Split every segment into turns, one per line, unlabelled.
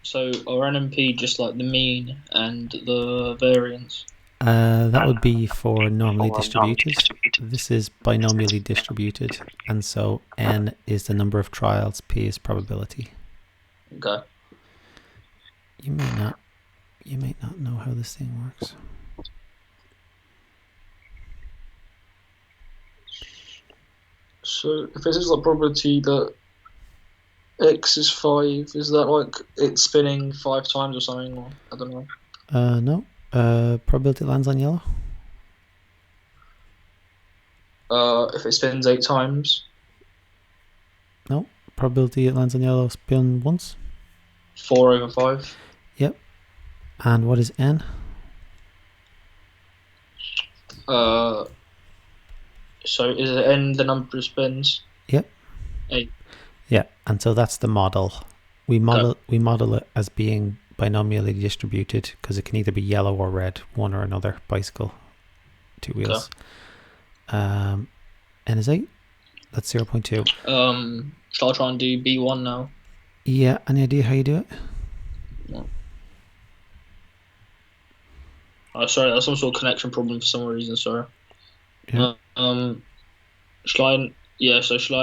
So are NMP just like the mean and the variance?
That would be for normally distributed. This is binomially distributed, and so n is the number of trials, p is probability.
Okay.
You may not know how this thing works.
So if this is like probability that x is 5, is that like it's spinning 5 times or something? Or, I don't know.
No. Probability lands on yellow.
If it spins 8 times.
No. Probability it lands on yellow spin once.
4/5.
Yep. And what is n?
So is it n the number of spins?
Yep.
8.
Yeah, and so that's the model. We model it as being binomially distributed because it can either be yellow or red, one or another. Bicycle, 2 wheels. N is 8. That's 0.2.
Shall I try and do B1 now?
Yeah, any idea how you do it?
No. Oh, sorry, that's some sort of connection problem for some reason. Sorry.
Yeah.
Shall I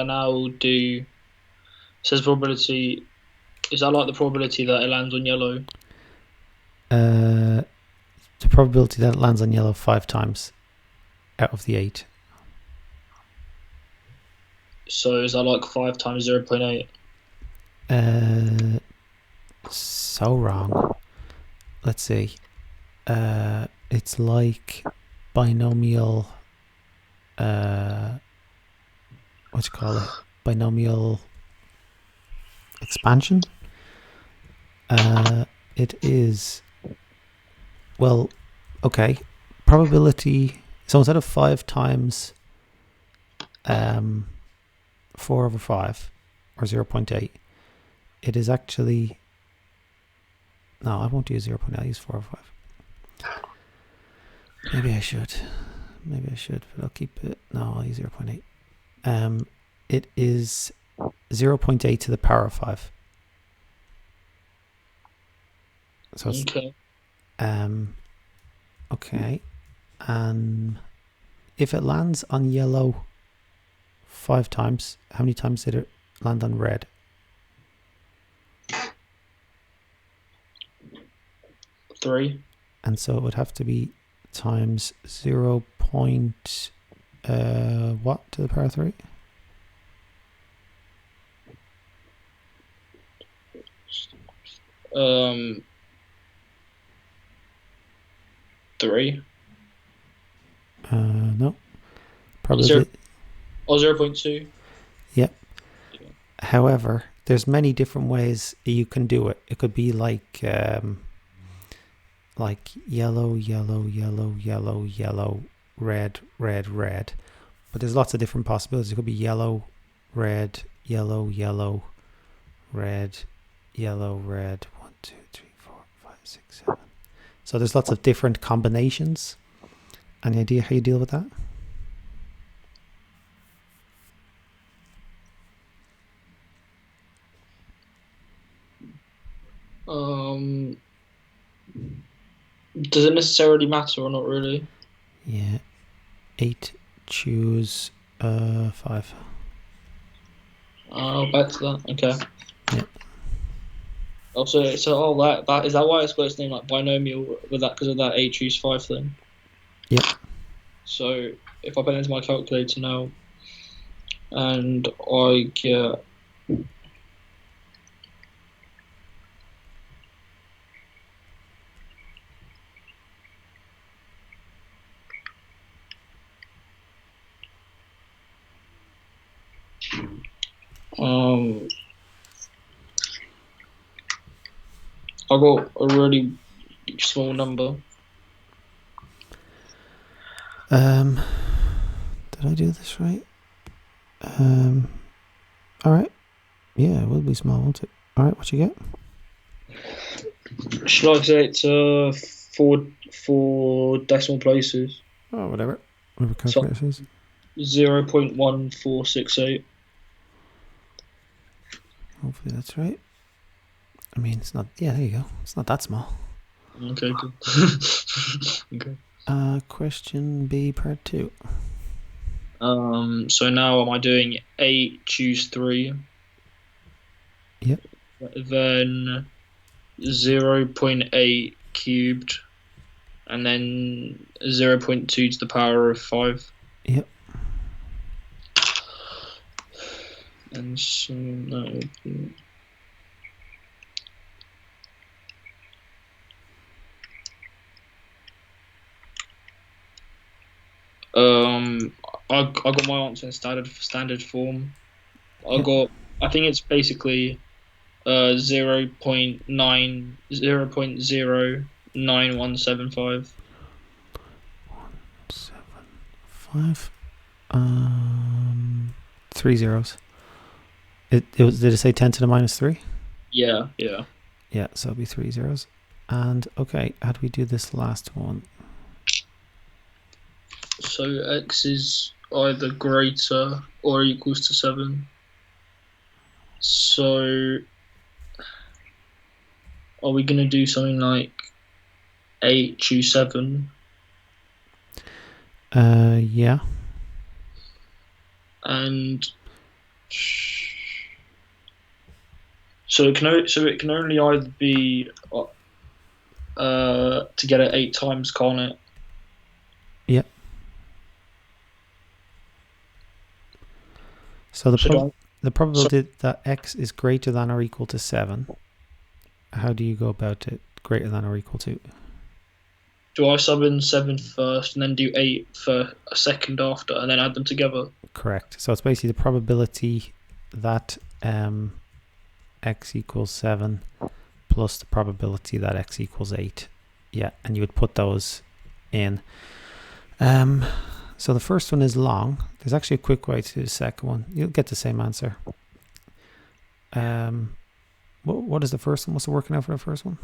now do? It says probability. Is that like the probability that it lands on yellow?
The probability that it lands on yellow 5 times out of the 8.
So is that like 5 times 0.8?
So wrong. Let's see. It's like binomial. What you call it? Binomial expansion. It is. Well, okay. Probability. So instead of 5 times 4/5 or 0.8, it is actually. No, I won't use 0.8. I'll use 4/5. Maybe I should, but I'll keep it. No, I'll use 0.8. It is 0.8 to the power of 5. So it's,
Okay.
Okay. If it lands on yellow 5 times, how many times did it land on red?
3.
And so it would have to be times 0. What to the power of 3?
Three.
No. Probably.
0.2.
Yep. However, there's many different ways you can do it. It could be like yellow, yellow, yellow, yellow, red, red, red. But there's lots of different possibilities. It could be yellow, red, yellow, yellow, red, yellow, red. 1, 2, 3, 4, 5, 6, 7. So there's lots of different combinations. Any idea how you deal with that?
Does it necessarily matter or not really?
Yeah. 8, choose 5.
Back to that. Okay.
Yeah.
Also, that is that why it's got its name like binomial with that because of that 8 choose 5 thing.
Yep.
So if I put it into my calculator now, and I get I got a really small number.
Did I do this right? All right. Yeah, it will be small, won't it? All right, what you get?
Should I say it's four decimal places?
Oh, whatever. Whatever calculator says.
0.1468.
Hopefully that's right. I mean, it's not, yeah, there you go. It's not that small.
Okay, cool. Okay.
Question B, part 2.
So now am I doing 8, choose 3,
Yep.
then 0.8 cubed, and then 0.2 to the power of 5.
Yep.
And so that would be... I got my answer in standard form.
Yep.
I think it's basically 0.917.5.
175. 3 zeros. It was. Did it say 10 to the minus 3?
Yeah.
Yeah, so it'll be 3 zeros. And okay, how do we do this last one?
So x is either greater or equals to 7. So are we going to do something like 8 choose 7?
Yeah.
And so it can only either be to get it 8 times, can't it?
Yep. So the probability that x is greater than or equal to 7, how do you go about it? Greater than or equal to?
Do I sub in 7 first and then do 8 for a second after and then add them together?
Correct. So it's basically the probability that x equals 7 plus the probability that x equals 8. Yeah, and you would put those in. So the first one is long. There's actually a quick way to do the second one. You'll get the same answer. What is the first one? What's the working out for the first one?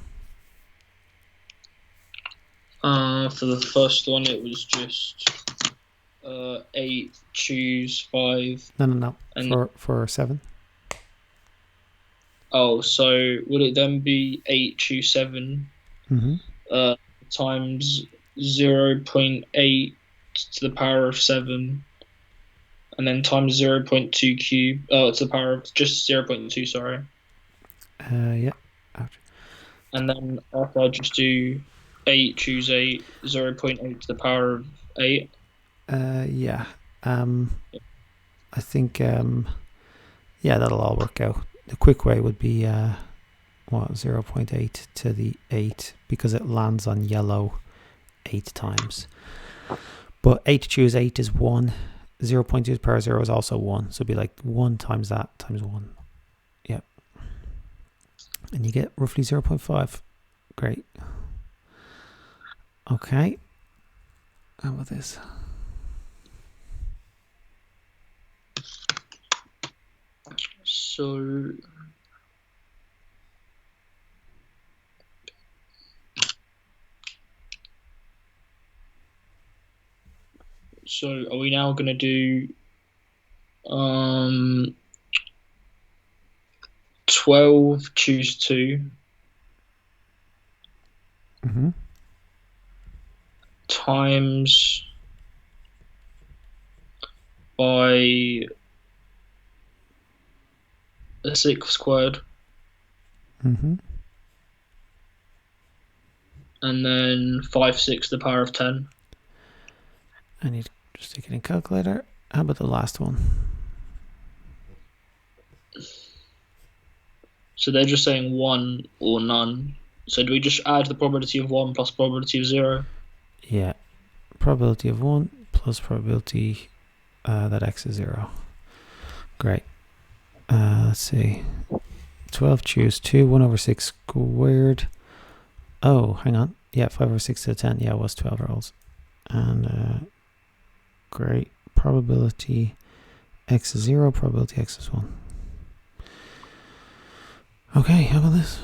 For the first one, it was just 8 choose 5.
No. And for 7.
Oh, so would it then be 8 choose 7 times 0.8 to the power of 7, and then times 0.2 cube, to the power of just 0.2, sorry.
Yeah. Ouch.
And then after I just do 8 choose 8, 0.8 to the power of 8.
Yeah. I think, yeah, that'll all work out. The quick way would be 0.8 to the 8, because it lands on yellow 8 times. But 8 choose 8 is 1. 0.2 to the power of 0 is also 1. So it'd be like 1 times that times 1. Yep. And you get roughly 0.5. Great. Okay. How about this?
So are we now going to do 12 choose 2 times by a 6 squared, and then 5 6 to the power of 10.
I need to just stick it in calculator. How about the last one?
So they're just saying 1 or none. So do we just add the probability of 1 plus probability of 0?
Yeah. Probability of 1 plus probability that x is 0. Great. Let's see. 12 choose 2. 1 over 6 squared. Oh, hang on. Yeah, 5 over 6 to the 10. Yeah, it was 12 rolls. And great. Probability x is 0. Probability x is 1. Okay, how about this?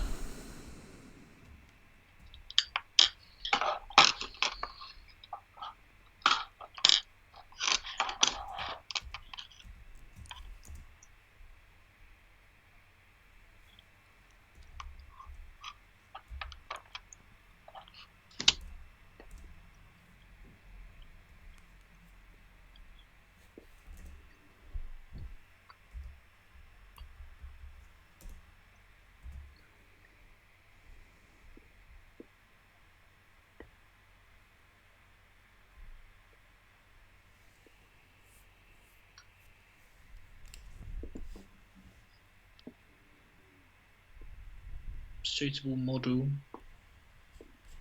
suitable model.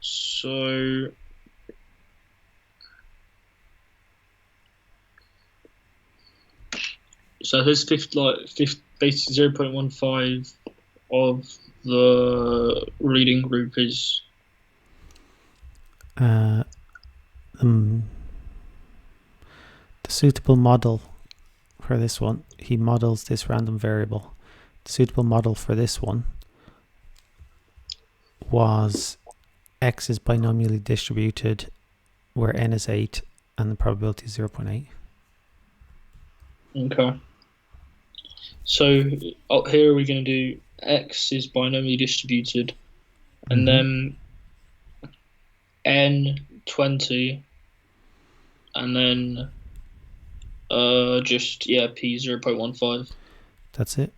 So this fifth basically 0.15 of the reading group is
the suitable model for this one. He models this random variable. The suitable model for this one was x is binomially distributed where n is 8 and the probability is 0.8.
Okay. So up here we're going to do x is binomially distributed, and then n 20, and then just p 0.15.
That's it.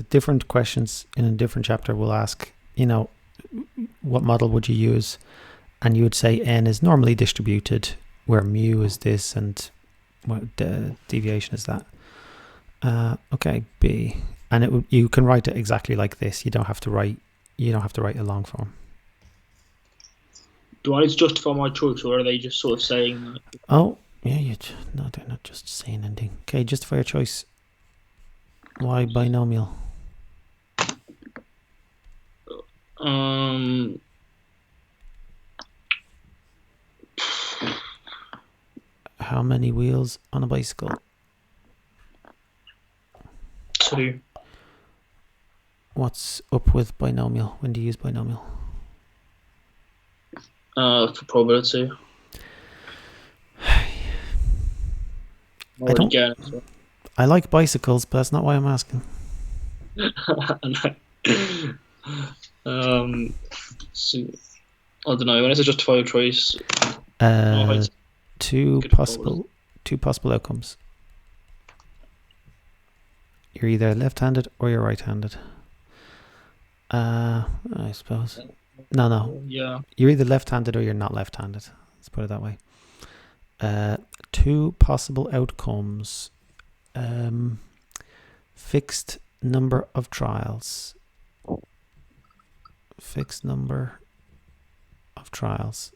Different questions in a different chapter will ask, what model would you use? And you would say n is normally distributed, where mu is this and what deviation is that. Okay, B, and you can write it exactly like this. You don't have to write a long form.
Do I need to justify my choice, or are they just sort of saying that?
Oh, yeah, no, they're not just saying anything. Okay, justify your choice. Why binomial? How many wheels on a bicycle?
2.
What's up with binomial? When do you use binomial?
For probability.
I like bicycles, but that's not why I'm asking.
So, I don't know. When it's a justify your choice,
two possible outcomes. You're either left-handed or you're right-handed. I suppose. No.
Yeah.
You're either left-handed or you're not left-handed. Let's put it that way. Two possible outcomes. Fixed number of trials. Fixed number of trials.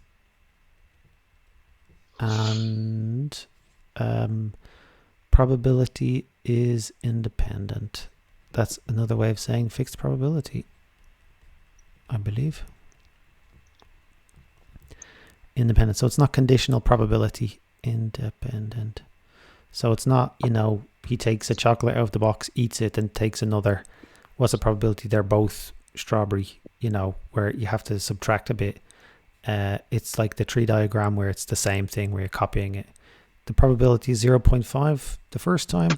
And probability is independent. That's another way of saying fixed probability, I believe. Independent. So it's not conditional probability. Independent. So it's not, he takes a chocolate out of the box, eats it, and takes another. What's the probability they're both strawberry, where you have to subtract a bit. It's like the tree diagram where it's the same thing where you're copying it. The probability is 0.5 the first time,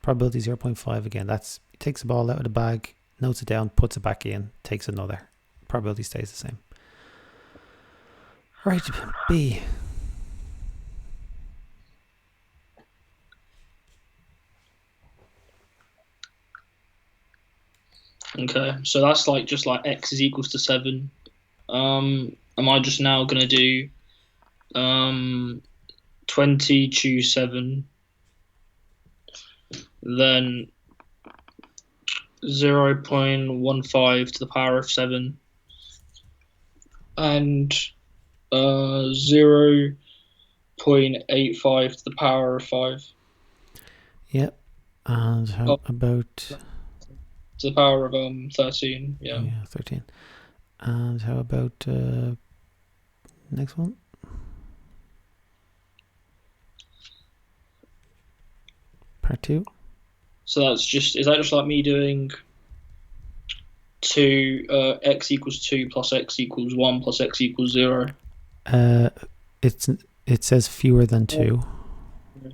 probability 0.5 again. He takes a ball out of the bag, notes it down, puts it back in, takes another. Probability stays the same. Right, B.
Okay, so that's just like x is equals to 7. Am I just now going to do 20 choose 7, then 0.15 to the power of 7, and 0.85 to the power of 5.
Yep. And how about
to the power of 13? Yeah,
13. And how about next one? Part 2.
So is that just like me doing 2 x equals 2 plus x equals 1 plus x equals 0?
It says fewer than 2.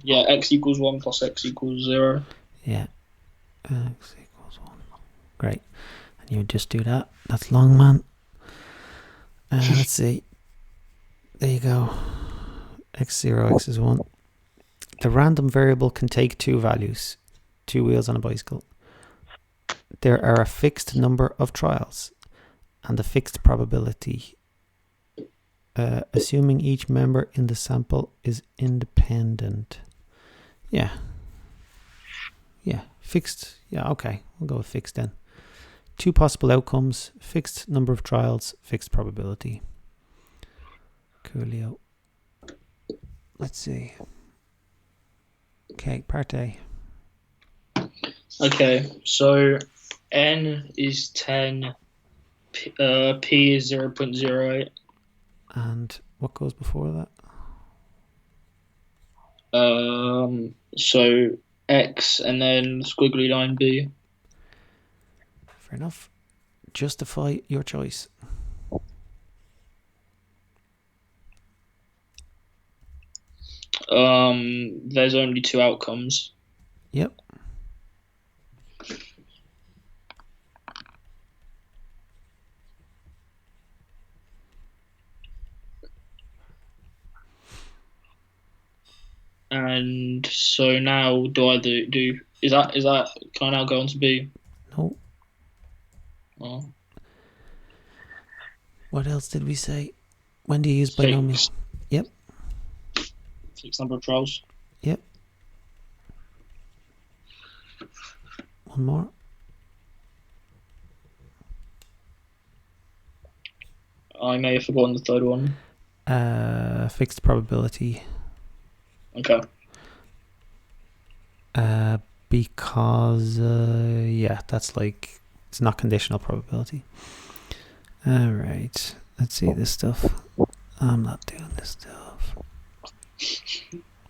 Yeah, x equals 1 plus x equals 0.
Yeah, x equals 1. Great. And you would just do that. That's long, man. Let's see. There you go. x0, x is 1. The random variable can take 2 values. 2 wheels on a bicycle. There are a fixed number of trials and a fixed probability. Assuming each member in the sample is independent. Yeah. Fixed. Yeah, okay. We'll go with fixed then. 2 possible outcomes, fixed number of trials, fixed probability. Coolio. Let's see. Okay, part A.
Okay, so n is 10, p is 0.08.
And what goes before that?
So x and then squiggly line b.
Fair enough. Justify your choice.
There's only 2 outcomes.
Yep.
And so now do I do is that can I now go on to B?
No.
Oh.
What else did we say? When do you use binomial? Yep.
Fixed number of trials.
Yep. One more.
I may have forgotten the third one.
Fixed probability.
Okay.
Because yeah, that's like, it's not conditional probability. All right, let's see this stuff. I'm not doing this stuff.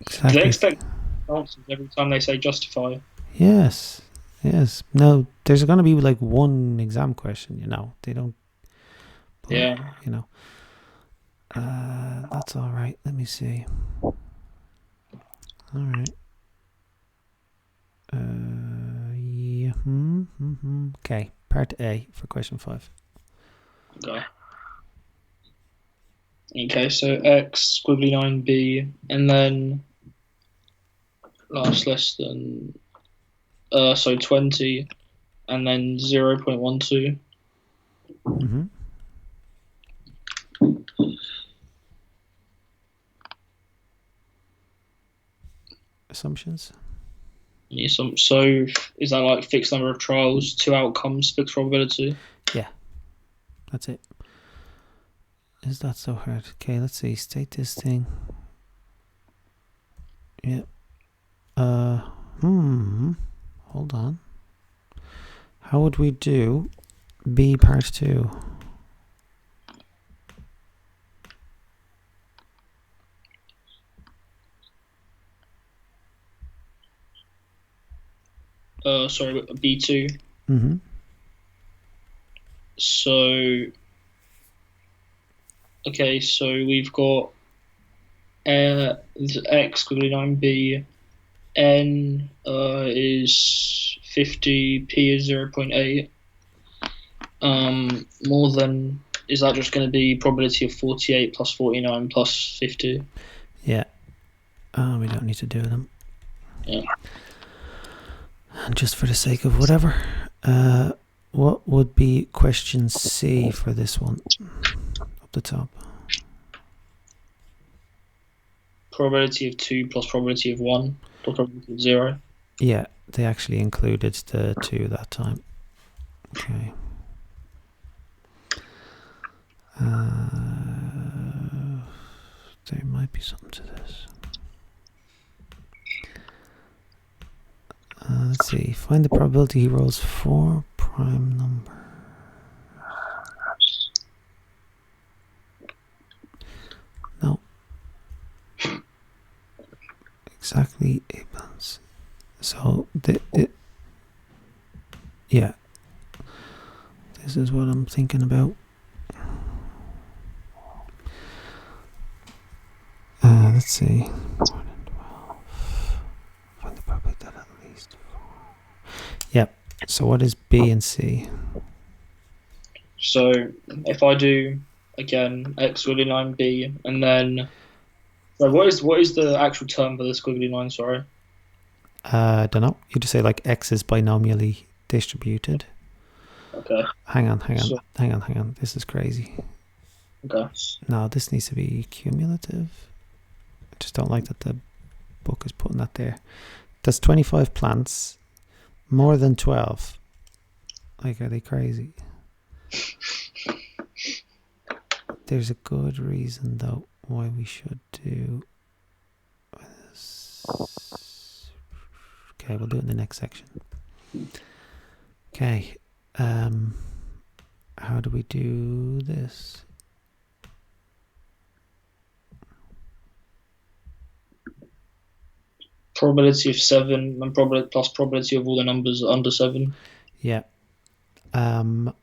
Exactly.
Do they expect answers every time they say justify?
Yes. No, there's going to be like one exam question, they don't.
Yeah.
That's all right. Let me see. All right. Yeah. Okay. Part A for question 5.
Okay, so x squiggly line b, and then last less than so 20, and then 0.12.
Assumptions.
So is that like fixed number of trials, 2 outcomes, fixed probability?
Yeah, that's it. Is that so hard? Okay, let's see. State this thing. Yeah. Hold on. How would we do B part 2?
Sorry, B2. So okay, so we've got x squiggly line b, n is 50, p is 0.8. More than, is that just going to be probability of 48 plus 49 plus 50?
Yeah. We don't need to do them.
Yeah.
And just for the sake of whatever, what would be question C for this one? Up the top.
Probability of 2 plus probability of 1 plus probability of 0.
Yeah, they actually included the 2 that time. Okay. There might be something to this. Let's see. Find the probability he rolls 4 prime number. No. Exactly 8 pounds. So yeah. This is what I'm thinking about. Let's see. 1 and 12. Find the probability that at least 4. Yep. So what is B and C?
So if I do again x squiggly line b, and then what is the actual term for the squiggly line? Sorry.
I don't know. You just say like x is binomially distributed.
Okay.
Hang on. This is crazy.
Okay.
No, this needs to be cumulative. I just don't like that the book is putting that there. There's 25 plants, more than 12. Like, are they crazy? There's a good reason, though, why we should do this. Okay, we'll do it in the next section. Okay. How do we do this?
Probability of 7 and probability plus probability of all the numbers under 7.
Yeah. I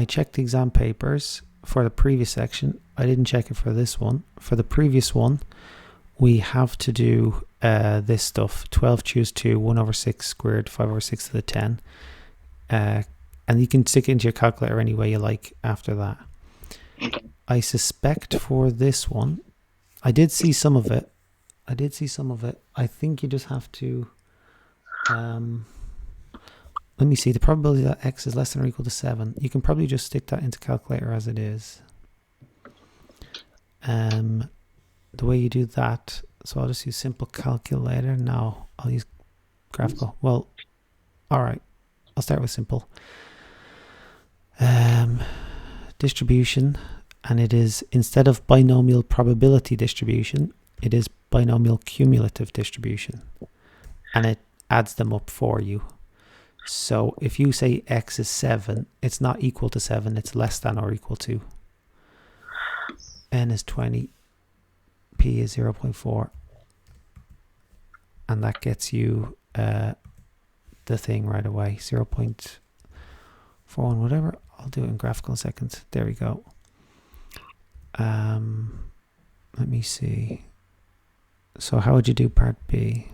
checked the exam papers for the previous section. I didn't check it for this one. For the previous one, we have to do this stuff. 12 choose 2, 1 over 6 squared, 5 over 6 to the 10. And you can stick it into your calculator any way you like after that. I suspect for this one, I did see some of it. I think you just have to... let me see, the probability that x is less than or equal to 7. You can probably just stick that into calculator as it is. The way you do that, so I'll just use simple calculator. No, I'll use graphical. Well, all right, I'll start with simple. Distribution, and it is, instead of binomial probability distribution, it is binomial cumulative distribution, and it adds them up for you. So if you say x is 7, it's not equal to 7, it's less than or equal to. N is 20, P is 0.4, and that gets you the thing right away, 0.41 whatever. I'll do it in graphical in a second. There we go. Let me see. So how would you do part B?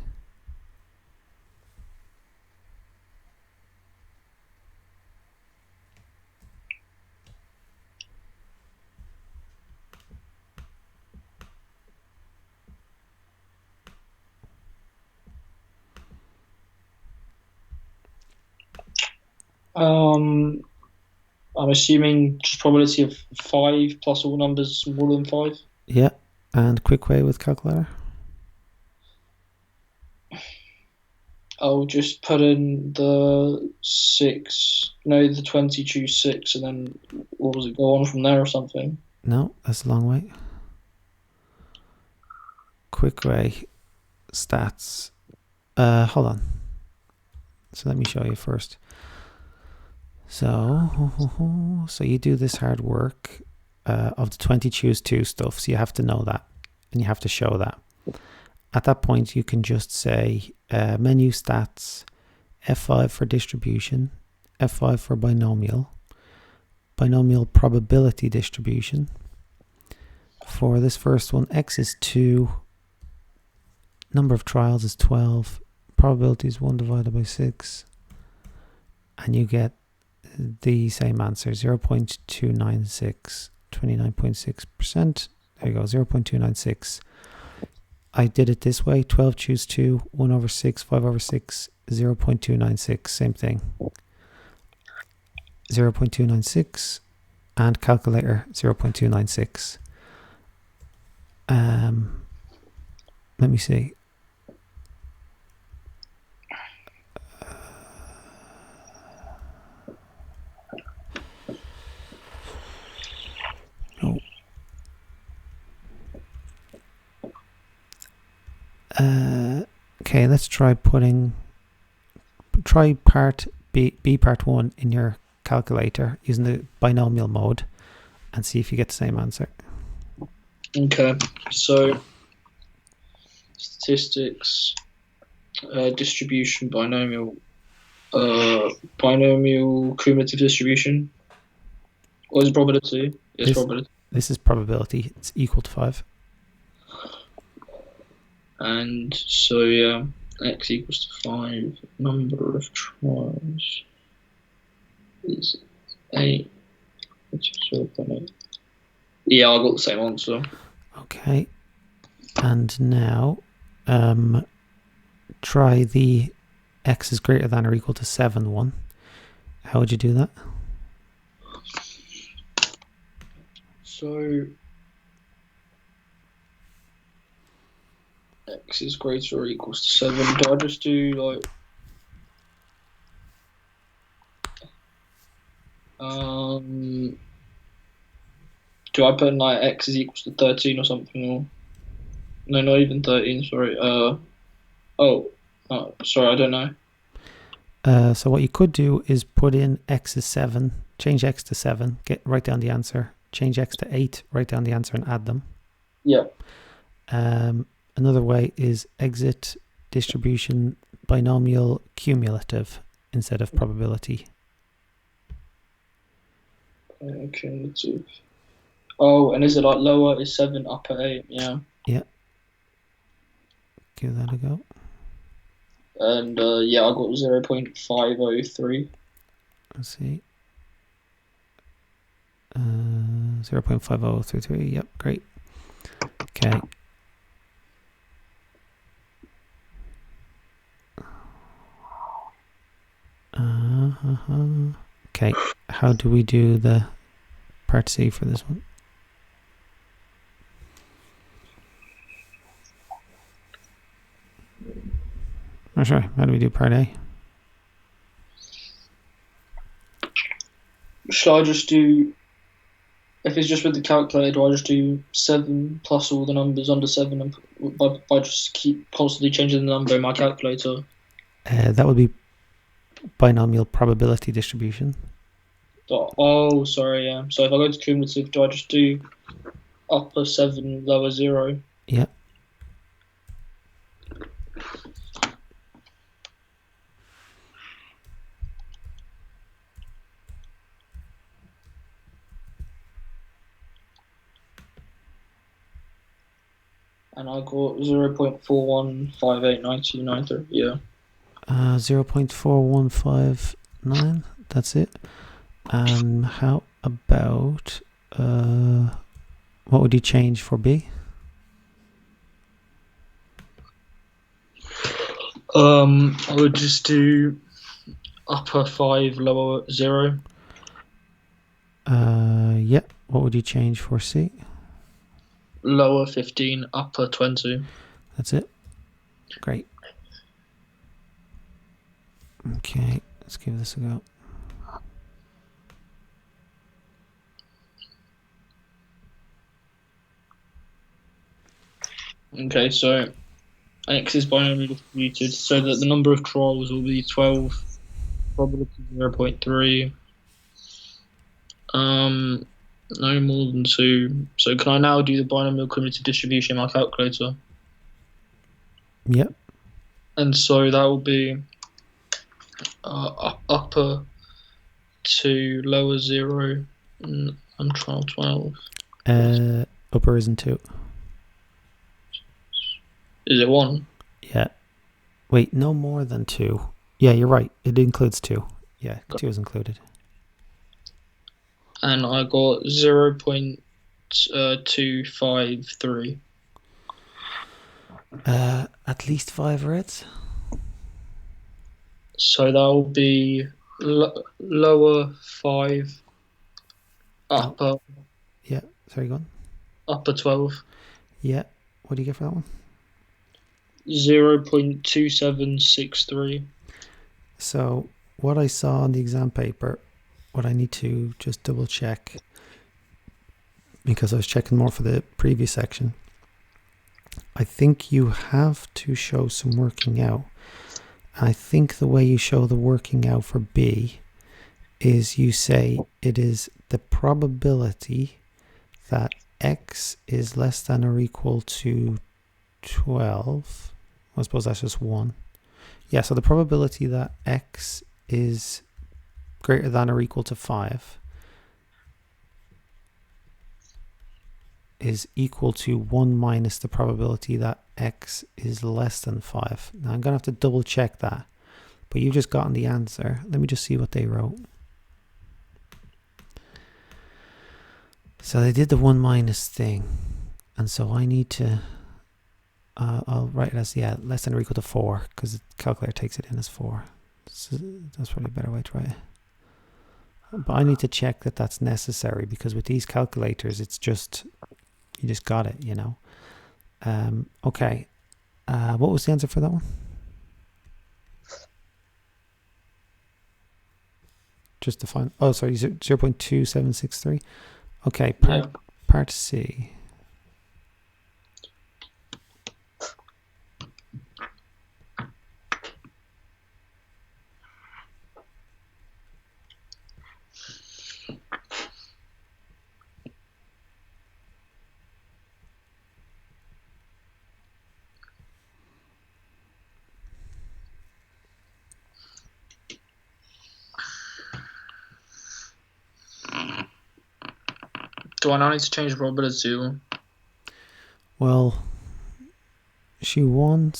I'm assuming just probability of 5 plus all numbers smaller than 5.
Yeah, and quick way with calculator.
I'll just put in the 20 choose 6, and then what was it, go on from there or something?
No, that's a long way. Quick way, stats. Hold on. So let me show you first. So you do this hard work of the 20 choose 2 stuff. So you have to know that, and you have to show that. At that point, you can just say menu stats, F5 for distribution, F5 for binomial, binomial probability distribution. For this first one, x is 2, number of trials is 12, probability is 1 divided by 6, and you get the same answer, 0.296, 29.6%. There you go, 0.296. I did it this way, 12 choose 2, 1 over 6, 5 over 6, 0.296, same thing. 0.296, and calculator 0.296. Let me see. Okay, let's try part B part 1 in your calculator using the binomial mode and see if you get the same answer.
Okay, so statistics, distribution, binomial cumulative distribution. What is probability? Yes, probability.
This is probability. It's equal to 5.
And so, yeah, x equals to 5. Number of trials is 8. Which is 0.8. Yeah, I got the same answer.
Okay. And now, try the x is greater than or equal to 7 one. How would you do that?
So x is greater or equals to 7. Do I just do like Do I put in like x is equals to 13 or something? Or no, not even 13. Sorry. Oh, sorry. I don't know.
So what you could do is put in x is 7, change x to 7, write down the answer, change x to 8, write down the answer and add them.
Yeah.
Another way is exit distribution binomial cumulative instead of probability.
Okay. Oh, and is it like lower is 7, upper 8? Yeah.
Yeah. Give that a go.
And yeah, I got 0.503.
Let's see. 0.5033. Yep, great. Okay. Okay, how do we do the part C for this one? Oh, sorry, how do we do part A?
Should I just do, if it's just with the calculator, do I just do 7 plus all the numbers under 7 and by just keep constantly changing the number in my calculator?
That would be binomial probability distribution.
Oh, sorry, yeah. So if I go to cumulative, do I just do upper 7, lower 0?
Yeah.
And I got 0.41589293. Yeah.
0.4159. That's it. How about what would you change for B?
I would just do upper 5, lower 0.
Yeah. What would you change for C?
Lower 15, upper 20.
That's it. Great. Okay, let's give this a go.
Okay, so X is binomially distributed so that the number of trials will be 12, probability 0.3. No more than 2. So can I now do the binomial cumulative distribution in my calculator?
Yep.
And so that will be upper 2, lower 0, and trial 12.
Upper isn't 2.
Is it 1?
Yeah. Wait, no more than 2. Yeah, you're right. It includes 2. Yeah, 2 is included.
And I got 0.253.
At least 5 reds.
So that will be lower 5, upper.
Oh. Yeah, sorry, go on.
Upper 12.
Yeah. What do you get for that one?
0.2763.
So what I saw on the exam paper, what I need to just double check, because I was checking more for the previous section, I think you have to show some working out. I think the way you show the working out for B is you say it is the probability that X is less than or equal to 12. I suppose that's just 1. Yeah, so the probability that X is greater than or equal to 5 is equal to 1 minus the probability that X is less than 5. Now I'm going to have to double check that, but you've just gotten the answer. Let me just see what they wrote. So they did the 1 minus thing, and so I need to I'll write it as, yeah, less than or equal to 4, because the calculator takes it in as 4. So that's probably a better way to write it. But I need to check that that's necessary, because with these calculators, it's just, you just got it, you know. Okay. What was the answer for that one? just define. Oh, sorry, 0.2763. Okay, part C.
Do I now need to change probability to 0?
Well, she wants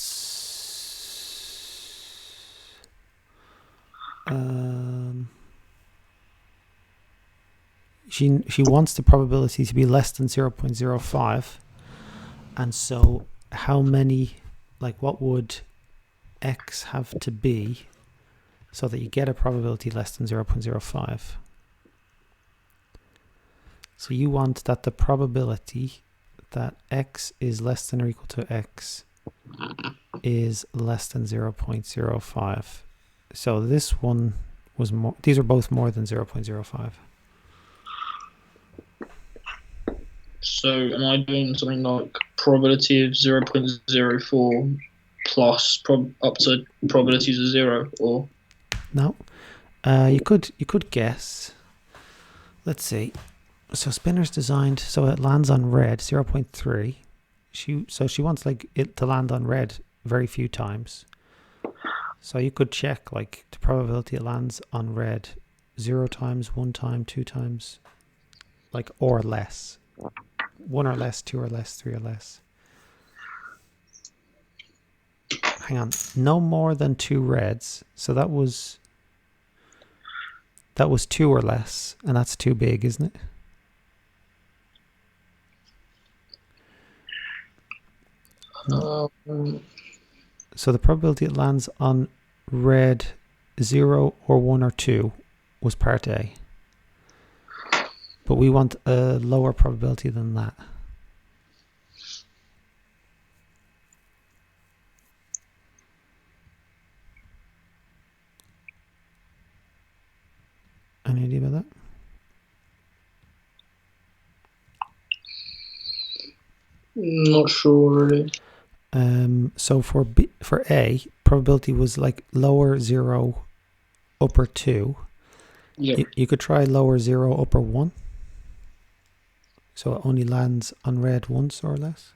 she wants the probability to be less than 0.05, and so how many, like, what would x have to be so that you get a probability less than 0.05? So you want that the probability that x is less than or equal to x is less than 0.05. So this one was more, these are both more than 0.05.
So am I doing something like probability of 0.04 plus up to probabilities of 0, or?
No. You could guess. Let's see. So spinner's designed so it lands on red 0.3. She wants like it to land on red very few times. So you could check like the probability it lands on red 0 times, 1 time, 2 times, like, or less. 1 or less, 2 or less, 3 or less. Hang on, no more than 2 reds. So that was 2 or less, and that's too big, isn't it? So the probability it lands on red 0 or 1 or 2 was part A. But we want a lower probability than that. Any idea about that?
Not sure really.
So for A, probability was like lower 0, upper 2.
Yep.
You could try lower 0, upper 1. So it only lands on red once or less.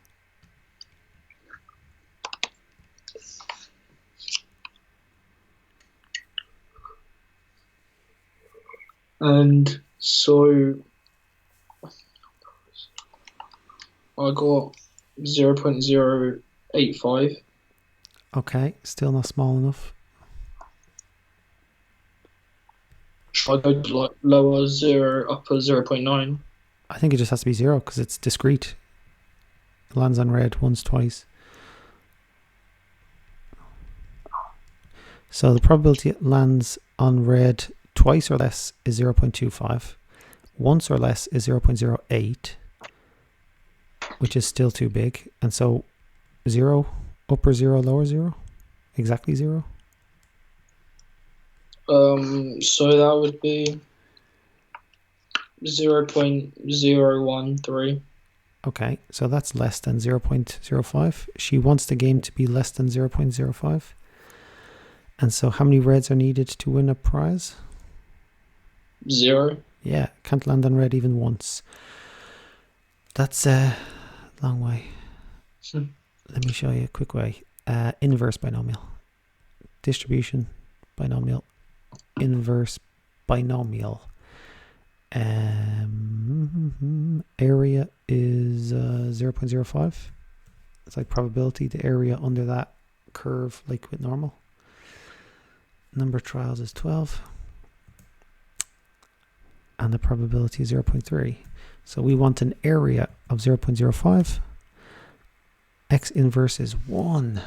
And so I got 0.085.
Okay, still not small enough.
Should I go to like lower 0, upper 0.9?
I think it just has to be 0 because it's discrete. It lands on red once, twice. So the probability it lands on red twice or less is 0.25. Once or less is 0.08, which is still too big. And so 0, upper 0, lower 0, exactly 0.
So that would be 0.013.
Okay, so that's less than 0.05. She wants the game to be less than 0.05. And so how many reds are needed to win a prize?
0.
Yeah, can't land on red even once. That's a long way. Let me show you a quick way. Inverse binomial. Distribution binomial. Inverse binomial. Area is 0.05. It's like probability, the area under that curve, like with normal. Number of trials is 12. And the probability is 0.3. So we want an area of 0.05. X inverse is 1.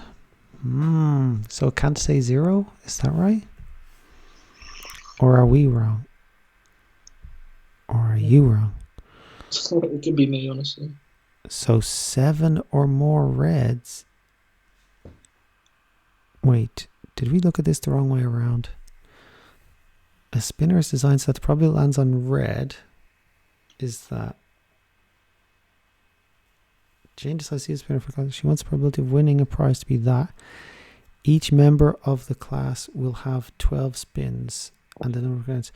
So it can't say 0? Is that right? Or are we wrong? Or are you wrong?
It could be me, honestly.
So 7 or more reds. Wait, did we look at this the wrong way around? A spinner is designed so that the probability lands on red is that Jane decides to use a spinner for class. She wants the probability of winning a prize to be that each member of the class will have 12 spins and the number of rounds.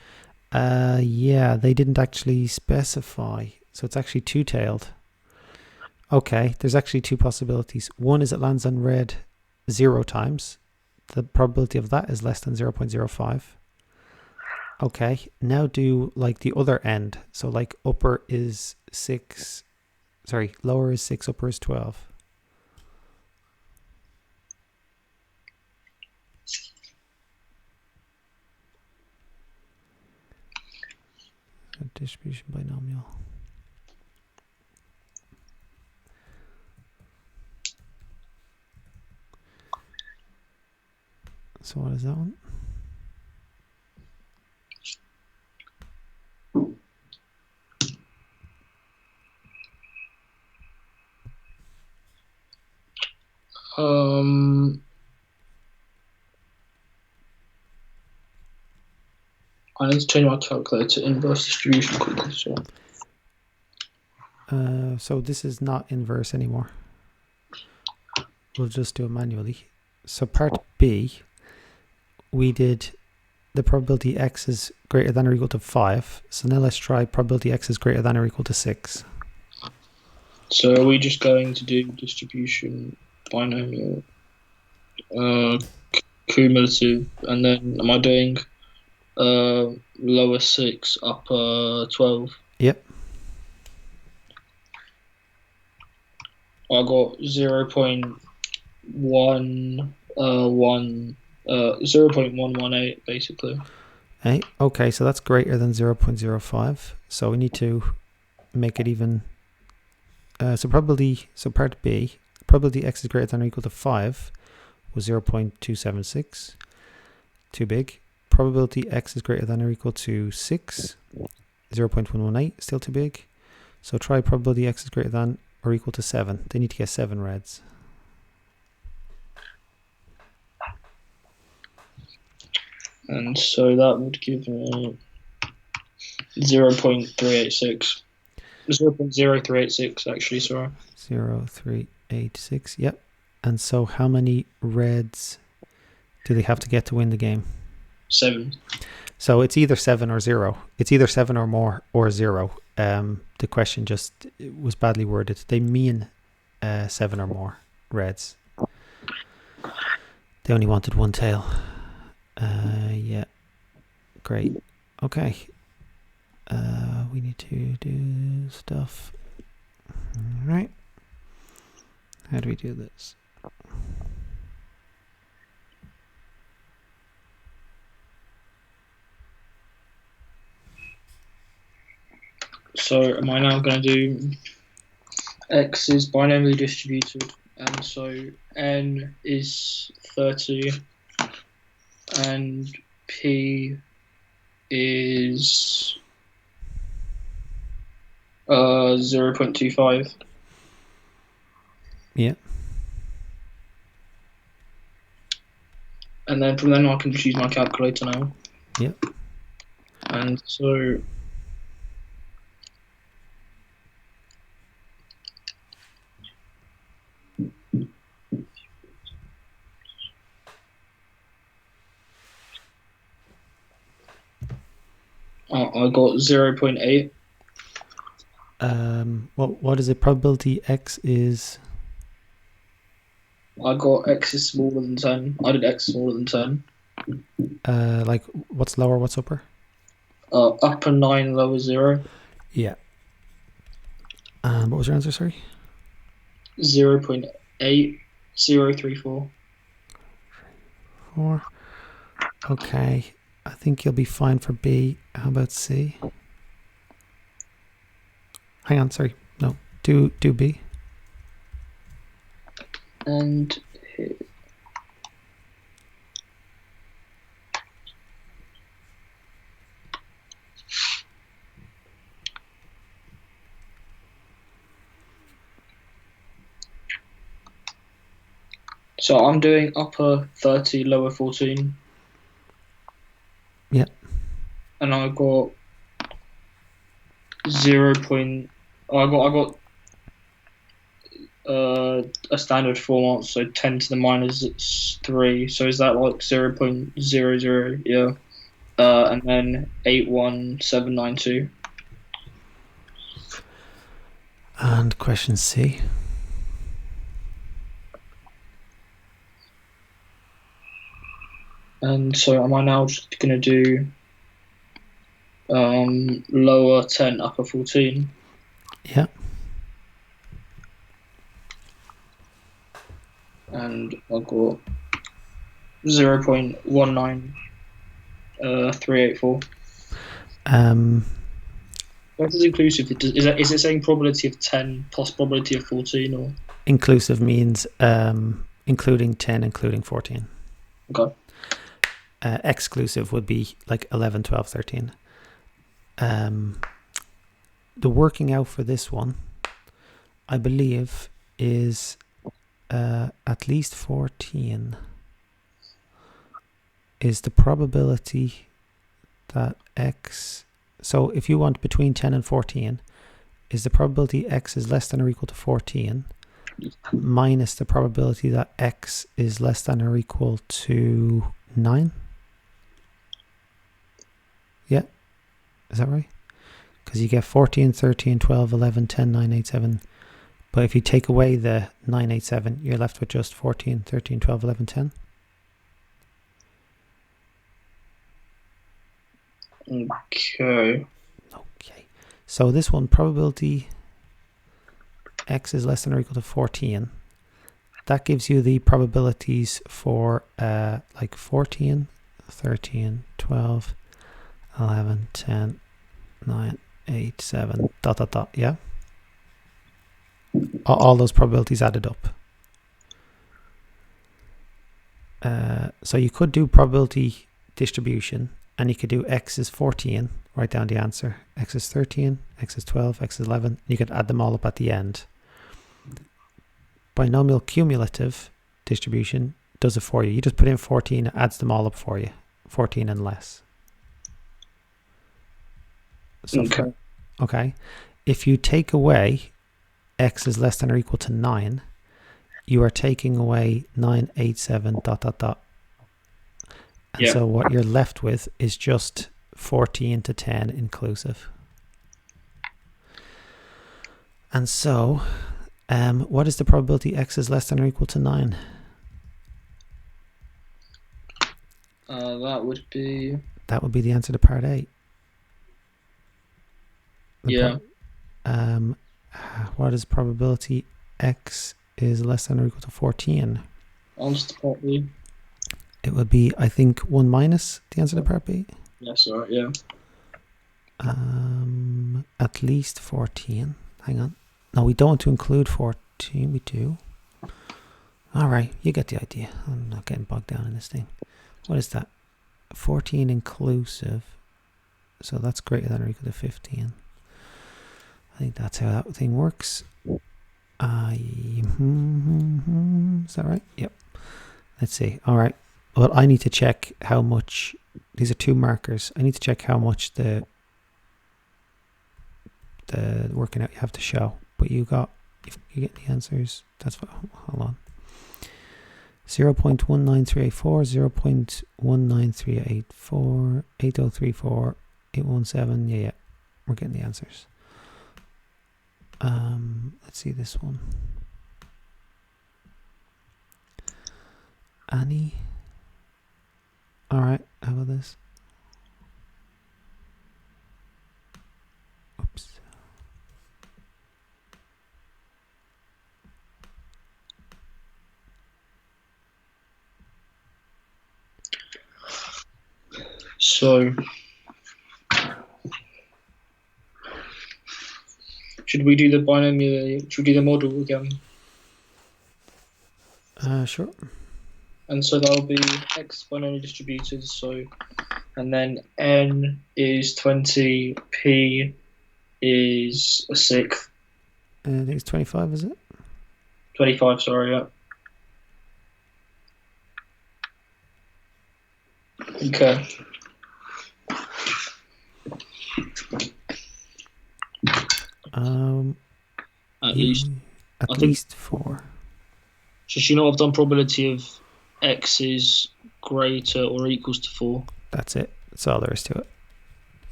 Yeah, they didn't actually specify. So it's actually two-tailed. Okay, there's actually two possibilities. One is it lands on red 0 times. The probability of that is less than 0.05. Okay, now do like the other end. So like upper is 6, sorry, lower is 6, upper is 12. Distribution binomial. So what is that one?
I need to change my calculator to inverse distribution quickly.
So this is not inverse anymore. We'll just do it manually. So part B, we did the probability x is greater than or equal to 5. So now let's try probability x is greater than or equal to 6.
So are we just going to do distribution binomial, cumulative, and then am I doing lower 6, upper 12?
Yep.
I got 0.118 basically.
Hey, okay, so that's greater than 0.05. So we need to make it even. So part B, probability x is greater than or equal to 5 was 0.276. Too big. Probability x is greater than or equal to 6, 0.118, still too big. So try probability x is greater than or equal to 7. They need to get 7 reds.
And so that would give me 0.386. 0.0386 actually, sorry.
0.386, yep. And so how many reds do they have to get to win the game?
7.
So it's either 7 or 0. It's either 7 or more or 0. The question just was badly worded. They mean 7 or more reds. They only wanted one tail. Yeah, great. Okay. We need to do stuff. All right. How do we do this?
So am I now going to do x is binomially distributed, and so n is 30 and p is 0.25.
Yeah.
And then from then I can just use my calculator now.
Yep.
And so I got 0.8.
What is it? Probability x is.
I got x is smaller than 10. I did x smaller than 10.
Like what's lower? What's upper?
Upper 9, lower 0.
Yeah. What was your answer? Sorry.
0.8034.
4. Okay. I think you'll be fine for B. How about C? Hang on, sorry. No. Do B.
And so I'm doing upper 30, lower 14.
Yep.
and I got 0. I got a standard form, so 10 to the minus 3. So is that like 0.00? Yeah. And then 81792.
And question C.
And so am I now just gonna do lower 10, upper 14?
Yeah.
And I got 0.19384. What is inclusive? Is it saying probability of 10 plus probability of 14 or?
Inclusive means including 10, including 14.
Okay.
Exclusive would be like 11, 12, 13. The working out for this one, I believe, is at least 14 is the probability that x. So if you want between 10 and 14, is the probability x is less than or equal to 14 minus the probability that x is less than or equal to 9? Yeah, is that right? Because you get 14, 13, 12, 11, 10, 9, 8, 7. But if you take away the 9, 8, 7, you're left with just 14, 13, 12, 11, 10.
Okay.
Okay. So this one, probability x is less than or equal to 14. That gives you the probabilities for like 14, 13, 12, 11, 10, 9, 8, 7, dot, dot, dot, yeah? All those probabilities added up. So you could do probability distribution, and you could do x is 14, write down the answer. X is 13, x is 12, x is 11. You could add them all up at the end. Binomial cumulative distribution does it for you. You just put in 14, it adds them all up for you. 14 and less. So
Okay.
Okay. If you take away x is less than or equal to 9, you are taking away 9, 8, 7, dot, dot, dot. And
Yeah.
so what you're left with is just 14 to 10 inclusive. And so, what is the probability x is less than or equal to 9?
That would be.
That would be the answer to part A.
Yeah.
What is probability x is less than or equal to 14?
Answer to part B.
It would be, I think, 1 minus the answer to part B.
Yes, alright, yeah.
At least 14. Hang on. No, we don't want to include 14. We do. All right, you get the idea. I'm not getting bogged down in this thing. What is that? 14 inclusive. So that's greater than or equal to 15. I think that's how that thing works. Is that right? Yep. Let's see. All right. Well, I need to check how much. These are two markers. I need to check how much the working out you have to show. But you get the answers. That's what. Hold on. 0.19384, 0.19384, 8034, 817. Yeah, we're getting the answers. Let's see this one. Annie. All right, how about this? Oops.
So, should we do the binomial? Should we do the model again?
Sure.
And so that'll be x binomial distributed. So, and then n is 20, p is a sixth.
I think it's 25, is it?
25, sorry, yeah. Okay. At least.
At least 4.
So you know I've done probability of x is greater or equals to 4.
That's it. That's all there is to it.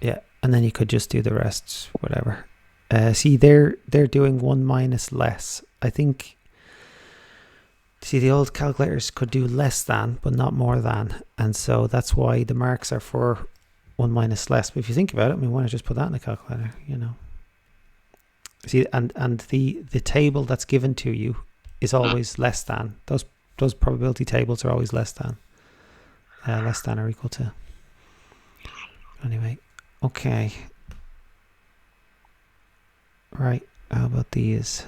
Yeah, and then you could just do the rest, whatever. See, they're doing 1 minus less. I think. See, the old calculators could do less than, but not more than, and so that's why the marks are for 1 minus less. But if you think about it, I mean, why not just put that in the calculator? You know. See, and the table that's given to you is always less than. Those probability tables are always less than or equal to. Anyway, okay. Right, how about these?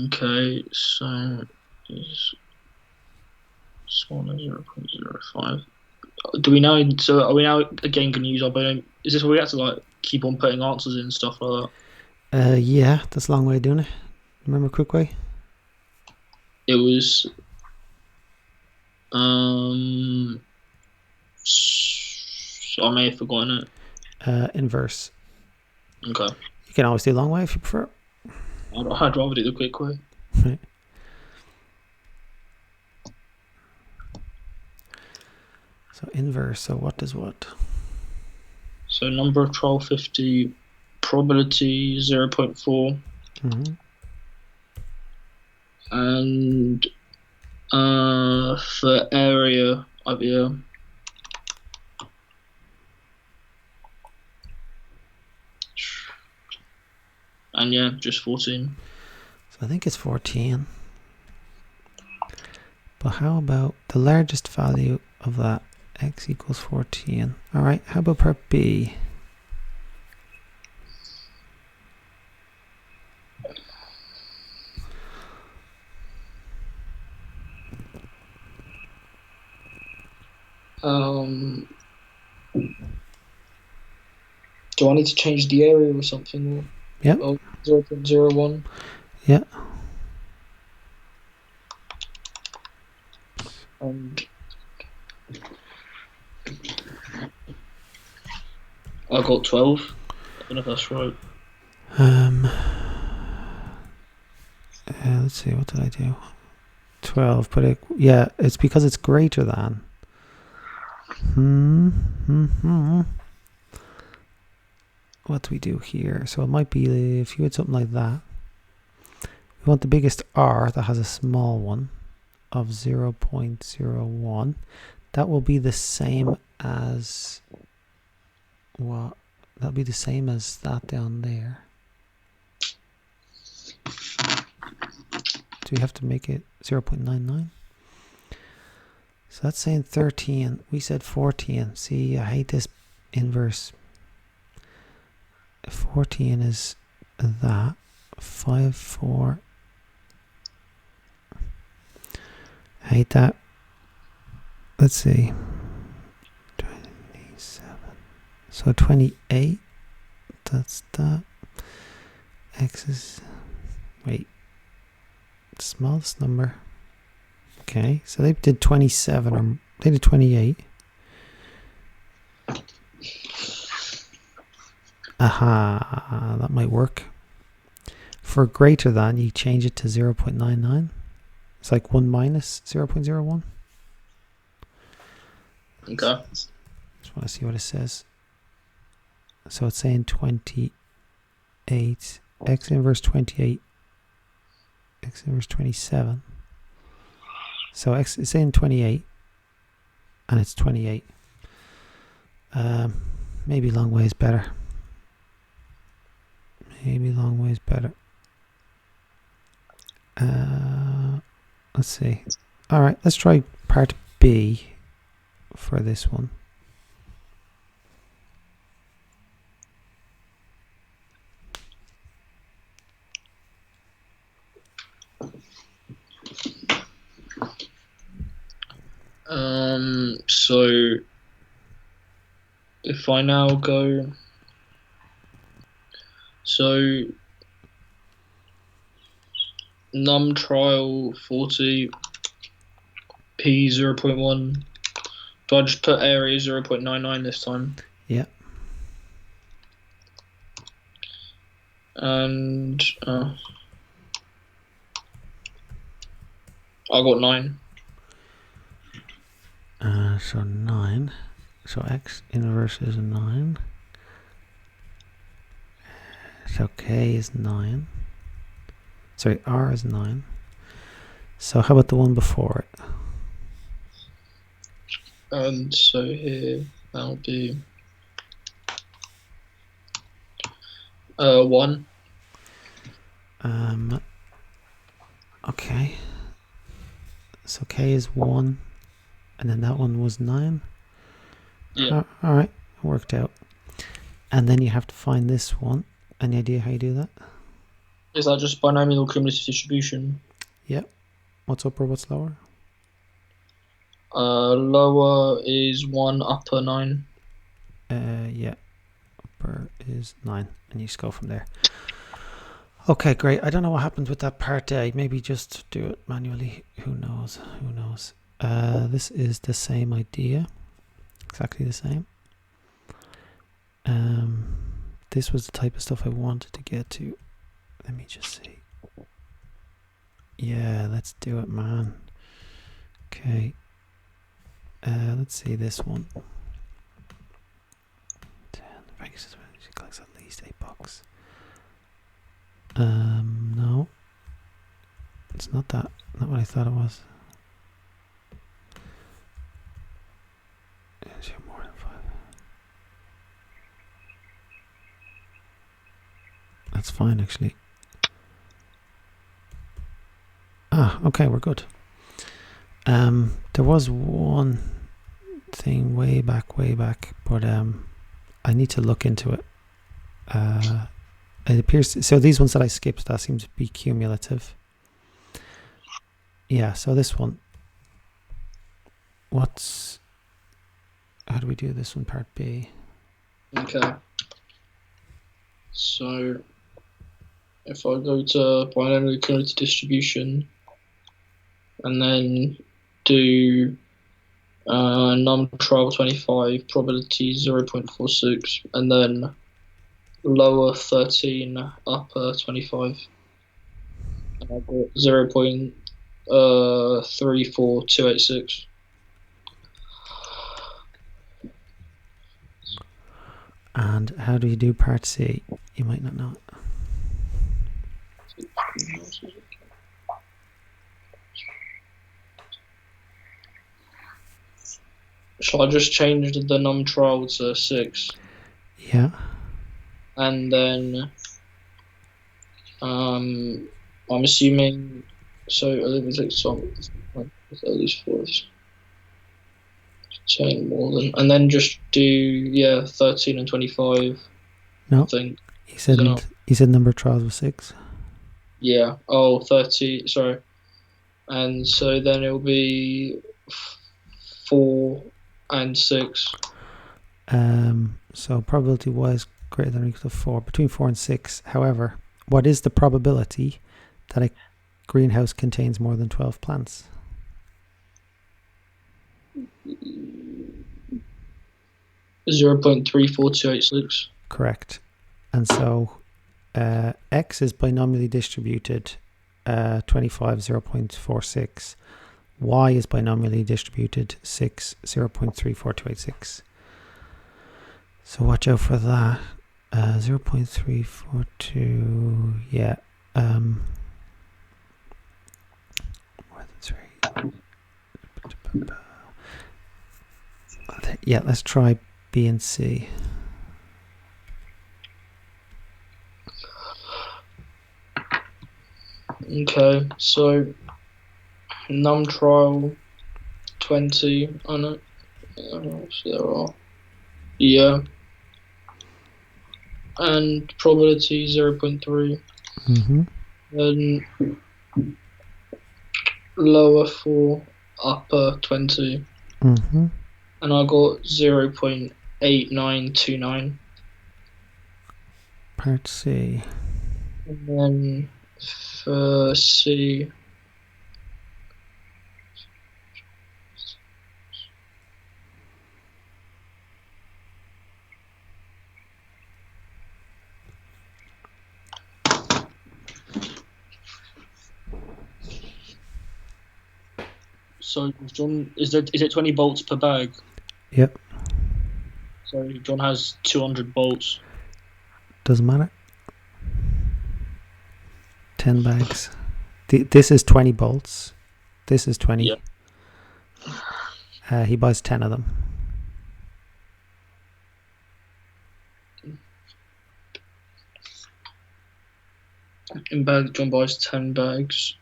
Okay, so this one is 0.05. Do we now? So are we now again going to use our binomial? Is this where we have to like keep on putting answers in and stuff like
that? Yeah, that's a long way of doing it. Remember quick way?
It was. I may have forgotten
it. Inverse.
Okay.
You can always do long way if you prefer.
I'd rather do the quick way.
Right. So inverse, so what does what?
So number of trial 50, probability 0.4.
Mm-hmm.
And for area, yeah. And yeah, just 14.
So I think it's 14. But how about the largest value of that? X equals 14. All right, how about part B?
Do I need to change the area or something?
Yeah.
Oh, 0.01.
Yeah.
And I got 12. I don't know if that's right.
Let's see, what did I do? 12, but yeah, it's because it's greater than. What do we do here? So it might be if you had something like that. We want the biggest R that has a small one of 0.01. That will be the same as what? That'll be the same as that down there. Do we have to make it 0.99? So that's saying 13. We said 14. See, I hate this inverse. 14 is that. 5, 4. I hate that. Let's see. 27. So 28. That's that. X is. Wait. Smallest number. Okay, so they did 27 or they did 28. Aha, that might work. For greater than, you change it to 0.99. It's like 1 minus 0.01.
Okay.
Just want to see what it says. So it's saying 28. X inverse 28. X inverse 27. So X is saying 28. And it's 28. Maybe long way is better. Maybe long way is better. Let's see. All right, let's try part B. B for this one?
So if I now go, so num trial 40 p 0.1. Do I just put area 0.99 this time?
Yeah.
And I got 9.
So 9. So x inverse is 9. So k is 9. Sorry, r is 9. So how about the one before it?
And so here that'll be 1.
Okay. So k is 1, and then that one was 9.
Yeah.
All right, worked out. And then you have to find this one. Any idea how you do that?
Is that just binomial cumulative distribution?
Yep. What's upper, what's lower?
Lower is 1, upper 9.
Yeah. Upper is 9, and you just go from there. Okay, great. I don't know what happens with that part A. Maybe just do it manually. Who knows? Who knows? This is the same idea. Exactly the same. This was the type of stuff I wanted to get to. Let me just see. Yeah, let's do it, man. Okay. Let's see this one. 10. Vegas collects at least 8 bucks. No. It's not that. Not what I thought it was. More than 5. That's fine, actually. Okay, we're good. There was one thing way back, but I need to look into it. It appears so. These ones that I skipped, that seems to be cumulative. Yeah. So this one. How do we do this one? Part B.
Okay. So if I go to binomial cumulative distribution and then do num trial 25, probability 0.46, and then lower 13, upper 25, and I got 0.34286.
And how do you do part C? You might not know it.
Shall I just change the num trial to 6?
Yeah.
And then I'm assuming, so let me take some, at least 4. Chain more than, and then just do 13 and 25.
No.
I think
He said number of trials was 6.
Yeah. Oh, 30. Sorry. And so then it'll be 4 and 6.
So probability wise greater than or equal to 4, between 4 and 6. However, what is the probability that a greenhouse contains more than 12 plants?
0.34286.
Correct. And so X is binomially distributed 25 0.46. Y is binomially distributed 6 0.34286. So watch out for that. 0.342. Yeah. More than 3. Yeah, let's try B and C.
Okay, so num trial 20. I know. There are. Yeah. And probability 0.3. Then lower 4, upper 20. And I got 0.8929.
Part C.
And then for C, so John, is it 20 bolts per bag?
Yep.
So John has 200 bolts.
Doesn't matter. 10 bags. This is 20 bolts. This is 20.
Yep.
He buys 10 of them.
In bag, John buys 10 bags.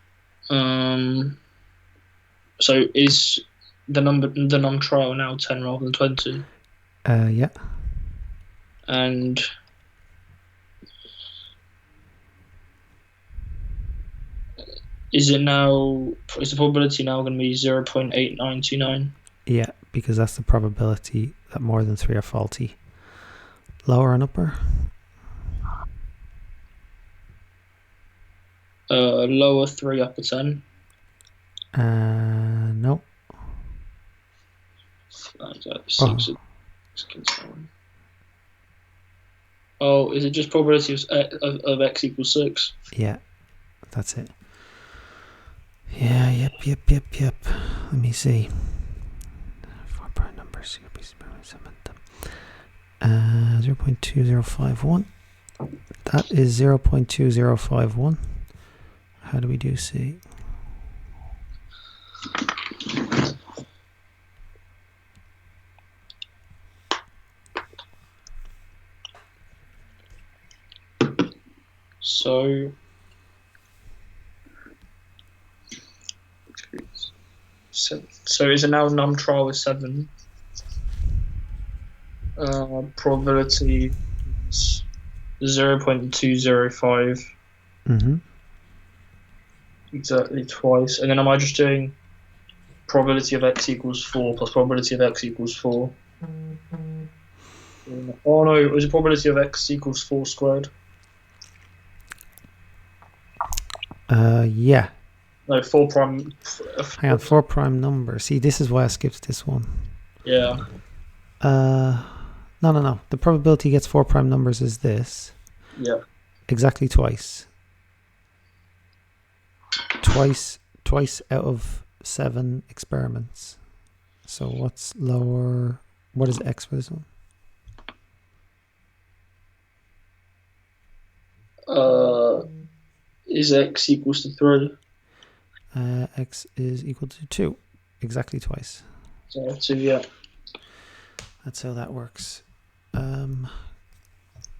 So is the non-trial now 10 rather than 20?
Yeah.
And is the probability now going to be 0.8929?
Yeah, because that's the probability that more than 3 are faulty. Lower and upper?
Lower 3, upper 10.
No.
Oh, is it just probability of x equals 6?
Yeah, that's it. Yeah, yep. Let me see. 4 prime numbers. 0.2051. That is 0.2051. How do we do C?
So is it now non-trial with 7? Probability is 0.205. Exactly twice. And then am I just doing probability of x equals 4 plus probability of x equals 4? Oh no, it was a probability of x equals 4 squared.
Yeah.
No, 4 prime.
Hang on, 4 prime number. See, this is why I skipped this one.
Yeah.
No. The probability gets 4 prime numbers is this.
Yeah.
Exactly twice. Twice out of 7 experiments. So what's lower? What is x for this one?
Is x equals to 3?
X is equal to 2. Exactly twice.
So 2, yeah.
That's how that works.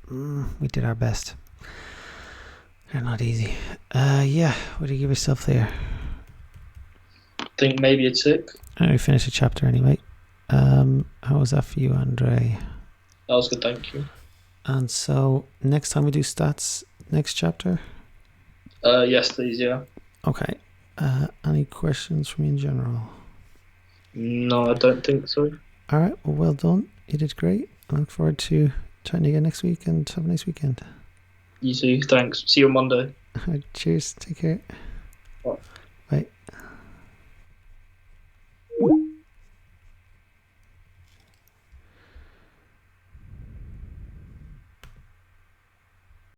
We did our best. They're not easy. Yeah, what do you give yourself there?
I think maybe a tick.
We finished a chapter anyway. How was that for you, Andrey?
That was good, thank you.
And so next time we do stats, next chapter?
Yes, please, yeah.
Okay. Any questions from you in general?
No, I don't think so.
All right, well done. You did great. I look forward to chatting again next week and have a nice weekend.
You too, thanks. See you on Monday.
All right, cheers. Take care.